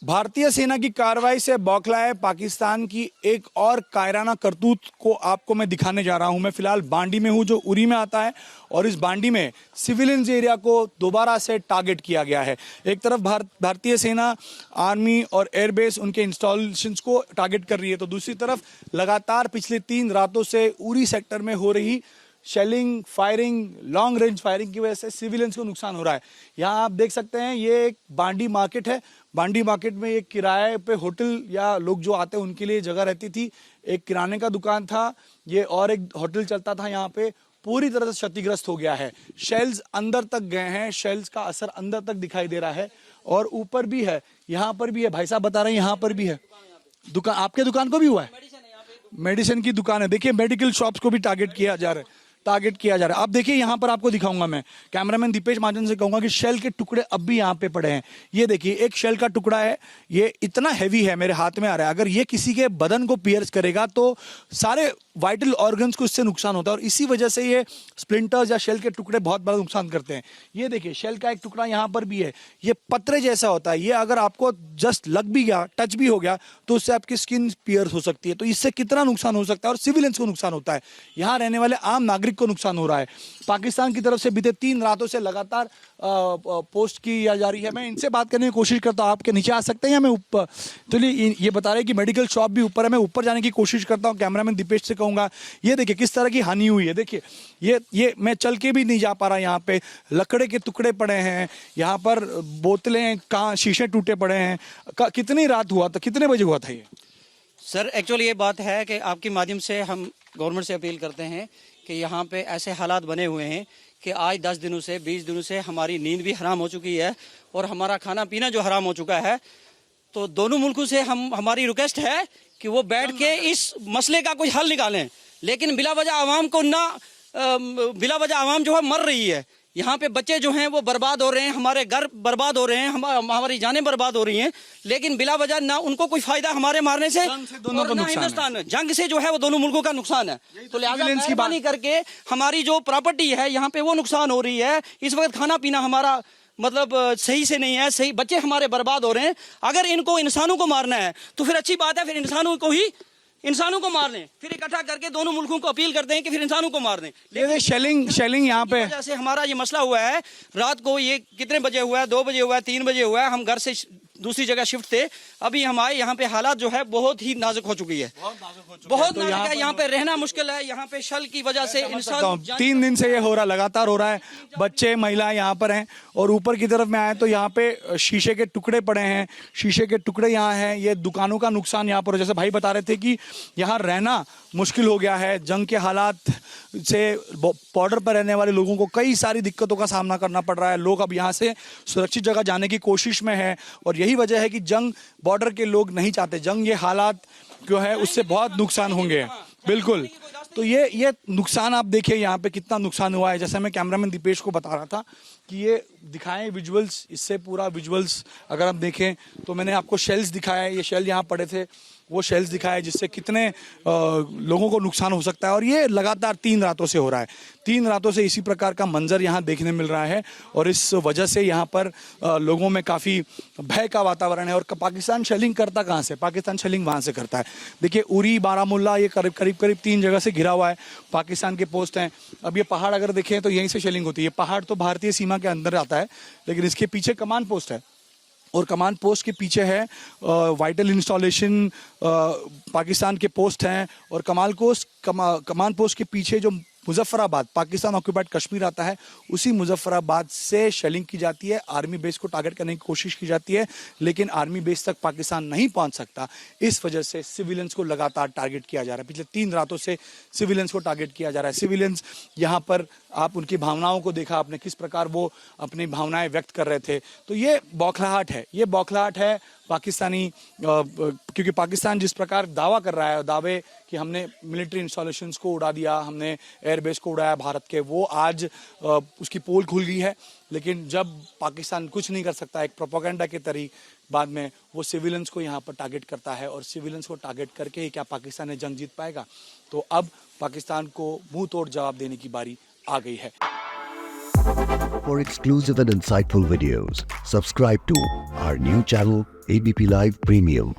भारतीय सेना की कार्रवाई से बौखलाए पाकिस्तान की एक और कायराना करतूत को आपको मैं दिखाने जा रहा हूं। मैं फिलहाल बांडी में हूं जो उरी में आता है और इस बांडी में सिविलियंस एरिया को दोबारा से टारगेट किया गया है। एक तरफ भारतीय सेना, आर्मी और एयरबेस उनके इंस्टॉलेशंस को टारगेट कर रही है, तो दूसरी तरफ लगातार पिछले 3 रातों से उरी सेक्टर में हो रही shelling, firing, long range firing की वजह से सिविलियंस को नुकसान हो रहा है। यहाँ आप देख सकते हैं ये एक बांडी मार्केट है। बांडी मार्केट में एक किराए पे होटल या लोग जो आते हैं उनके लिए जगह रहती थी। एक किराने का दुकान था ये और एक होटल चलता था। यहाँ पे पूरी तरह से क्षतिग्रस्त हो गया है। शेल्स अंदर तक गए हैं, शेल्स का असर अंदर तक दिखाई दे रहा है और ऊपर भी है, यहाँ पर भी है। भाई साहब बता रहे हैं यहाँ पर भी है। दुकान, आपके दुकान को भी हुआ है? मेडिसिन की दुकान है। देखिए मेडिकल शॉप्स को भी टारगेट किया जा रहा है। अब देखिए यहाँ पर आपको दिखाऊंगा मैं, कैमरामैन दीपेश महाजन से कहूंगा कि शेल के टुकड़े अब भी यहाँ पे पड़े हैं। ये देखिए एक शेल का टुकड़ा है, ये इतना हैवी है, मेरे हाथ में आ रहा है। अगर ये किसी के बदन को पियर्स करेगा तो सारे वाइटल ऑर्गन्स को इससे नुकसान होता है और इसी वजह से ये स्प्लिंटर्स या शेल के टुकड़े बहुत बड़ा नुकसान करते हैं। ये देखिए शेल का एक टुकड़ा यहाँ पर भी है, ये पत्रे जैसा होता है। ये अगर आपको जस्ट लग भी गया, टच भी हो गया तो उससे आपकी स्किन पियर्स हो सकती है। तो इससे कितना नुकसान हो सकता है और सिविलियंस को नुकसान होता है, यहाँ रहने वाले आम नागरिक को नुकसान हो रहा है। पाकिस्तान की तरफ से बीते 3 रातों से लगातार पोस्ट की जा रही है। मैं इनसे बात करने की कोशिश करता हूँ। आपके नीचे आ सकते हैं या मैं ऊपर? चलिए, ये बता रहे हैं कि मेडिकल शॉप भी ऊपर है। मैं ऊपर जाने की कोशिश करता हूँ, कैमरामैन दीपेश से कहूँगा। ये देखिए किस तरह की हानि हुई है। देखिए ये मैं चल के भी नहीं जा पा रहा। यहाँ पे लकड़े के टुकड़े पड़े हैं, यहाँ पर बोतलें, शीशे टूटे पड़े हैं। कितनी रात हुआ था, कितने बजे हुआ था ये? सर एक्चुअली ये बात है कि आपके माध्यम से हम गवर्नमेंट से अपील करते हैं कि यहाँ पे ऐसे हालात बने हुए हैं कि आज 10 दिनों से 20 दिनों से हमारी नींद भी हराम हो चुकी है और हमारा खाना पीना जो हराम हो चुका है। तो दोनों मुल्कों से हमारी रिक्वेस्ट है कि वो बैठ के इस मसले का कोई हल निकालें, लेकिन बिला वजह आवाम जो है मर रही है। यहाँ पे बच्चे जो हैं वो बर्बाद हो रहे हैं, हमारे घर बर्बाद हो रहे हैं, हमारी जानें बर्बाद हो रही हैं, लेकिन बिला वजह ना उनको कोई फायदा हमारे मारने से और ना हिंदुस्तान जंग से जो है वो दोनों मुल्कों का नुकसान है। तो लिहाजा मेहरबानी करके हमारी जो प्रॉपर्टी है यहाँ पे वो नुकसान हो रही है। इस वक्त खाना पीना हमारा मतलब सही से नहीं है, सही बच्चे हमारे बर्बाद हो रहे हैं। अगर इनको इंसानों को मारना है तो फिर अच्छी बात है, फिर इंसानों को मार दें, फिर इकट्ठा करके दोनों मुल्कों को अपील करते हैं कि फिर इंसानों को मार दें। लेकिन शेलिंग यहाँ पे जैसे हमारा ये मसला हुआ है, रात को ये कितने बजे हुआ है, 2 बजे हुआ है, 3 बजे हुआ है, हम घर से दूसरी जगह शिफ्ट थे। अभी हमारे यहाँ पे हालात जो है बहुत ही नाजुक हो चुकी है, बहुत नाजुक है। यहाँ पे रहना मुश्किल है, यहाँ पे शल की वजह से इंसान 3 दिन से ये हो रहा, लगातार हो रहा है। बच्चे, महिलाएं यहाँ पर हैं और ऊपर की तरफ में आए तो यहाँ पे शीशे के टुकड़े पड़े हैं, शीशे के टुकड़े यहाँ हैं। ये दुकानों का नुकसान यहाँ पर, जैसे भाई बता रहे थे कि यहाँ रहना मुश्किल हो गया है। जंग के हालात से बॉर्डर पर रहने वाले लोगों को कई सारी दिक्कतों का सामना करना पड़ रहा है। लोग अब यहाँ से सुरक्षित जगह जाने की कोशिश में है और यही वजह है कि जंग, बॉर्डर के लोग नहीं चाहते जंग। ये हालात जो है उससे बहुत नुकसान होंगे, बिल्कुल। तो ये नुकसान आप देखिए यहाँ पे कितना नुकसान हुआ है। जैसे मैं कैमरामैन दीपेश को बता रहा था कि ये दिखाएं विजुअल्स, इससे पूरा विजुअल्स अगर आप देखें तो मैंने आपको शेल्स दिखाया, ये शेल यहाँ पड़े थे, वो शेल्स दिखाए जिससे कितने लोगों को नुकसान हो सकता है। और ये लगातार 3 रातों से हो रहा है। 3 रातों से इसी प्रकार का मंजर यहाँ देखने मिल रहा है और इस वजह से यहाँ पर लोगों में काफ़ी भय का वातावरण है। और पाकिस्तान शेलिंग करता कहाँ से? पाकिस्तान शेलिंग वहाँ से करता है। देखिए उरी, बारामुल्ला, ये करीब 3 जगह से घिरा हुआ है, पाकिस्तान के पोस्ट हैं। अब ये पहाड़ अगर देखें तो यहीं से शेलिंग होती है। पहाड़ तो भारतीय सीमा के अंदर आता है, लेकिन इसके पीछे कमांड पोस्ट है और कमांड पोस्ट के पीछे है वाइटल इंस्टॉलेशन, पाकिस्तान के पोस्ट हैं। और कमांड पोस्ट के पीछे जो मुजफ्फराबाद, पाकिस्तान ऑक्यूपाइड कश्मीर आता है, उसी मुजफ्फराबाद से शेलिंग की जाती है। आर्मी बेस को टारगेट करने की कोशिश की जाती है, लेकिन आर्मी बेस तक पाकिस्तान नहीं पहुंच सकता। इस वजह से सिविलियंस को लगातार टारगेट किया जा रहा है। पिछले 3 रातों से सिविलियंस को टारगेट किया जा रहा है। सिविलियंस यहाँ पर आप उनकी भावनाओं को देखा आपने, किस प्रकार वो अपनी भावनाएं व्यक्त कर रहे थे। तो ये बौखलाहट है पाकिस्तानी, क्योंकि पाकिस्तान जिस प्रकार दावा कर रहा है, दावे कि हमने मिलिट्री इंस्टॉलेशंस को उड़ा दिया, हमने एयरबेस को उड़ाया भारत के, वो आज उसकी पोल खुल गई है। लेकिन जब पाकिस्तान कुछ नहीं कर सकता, एक प्रोपेगेंडा के तरीके बाद में वो सिविलियंस को यहाँ पर टारगेट करता है और सिविलियंस को टारगेट करके ही क्या पाकिस्तान ने जंग जीत पाएगा? तो अब पाकिस्तान को मुंह तोड़ जवाब देने की बारी आ गई है। For exclusive and insightful videos, subscribe to our new channel ABP Live Premium.